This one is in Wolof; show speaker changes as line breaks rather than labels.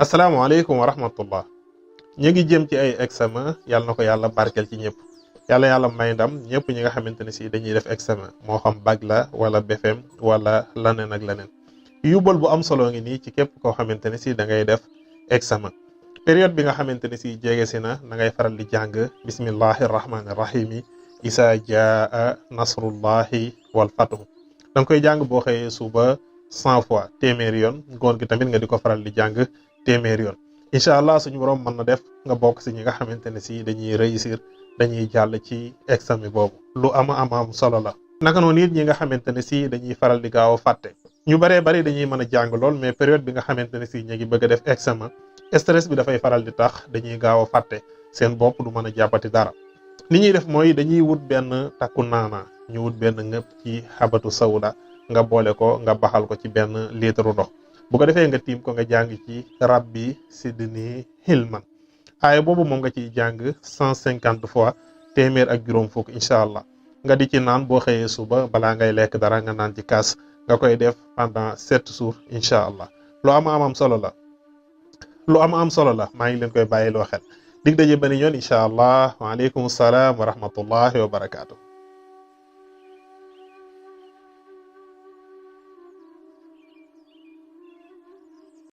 asalaamaaleykum wa rahmatullah. ñu ngi jëm ci ay examen yàlla na ko yàlla barkeel ci ñëpp yàlla may ndam ñëpp ñi nga xamante ne si dañuy def examen moo xam bac la wala BFEM wala laneen ak laneen yóbbal bu am solo ngi nii ci képp koo xamante ne si da ngay def examen. période bi nga xamante ne si jege si na ngay faral di jàng bismillahi rahmaani rahim yi isa jaa nasrullahi wal fatuhu da nga koy jàng boo xëyee suba 100 fois téeméeri yoon ngoon gi tamit nga di ko faral di jàng téeméeri yoon. incha allah suñu borom mën na def nga bokk si ñi nga xamante ne si dañuy réussir dañuy jàll ci examen boobu lu am solo la. naka noonu it ñi nga xamante ne si dañuy faral di gaaw a fàtte ñu baree dañuy mën a jàng lool mais période bi nga xamante ne si ñu ngi bëgg a def examen stress bi dafay faral di tax dañuy gaaw a fàtte seen bopp du mën a jàppati dara. li ñuy def mooy dañuy wut benn takku naana ñu wut benn ngëpp ci xabatu sawda nga boole ko nga baxal ko ci benn litre ndox. bu ko defee nga tiim ko nga jàng ci rabbi sidni hilman aaya boobu moom nga ciy jàng 150 fois téeméer ak juróom fukk incha allah nga di ci naan boo xëyee suba balaa ngay lekk dara nga naan ci kaas nga koy def pendant 7 jours incha allah lu am solo la. lu am solo la maa ngi leen koy bàyyiloo xel dig daje benn yoon incha allah waaleykum salaam wa rahmatullahi wa barakaatu.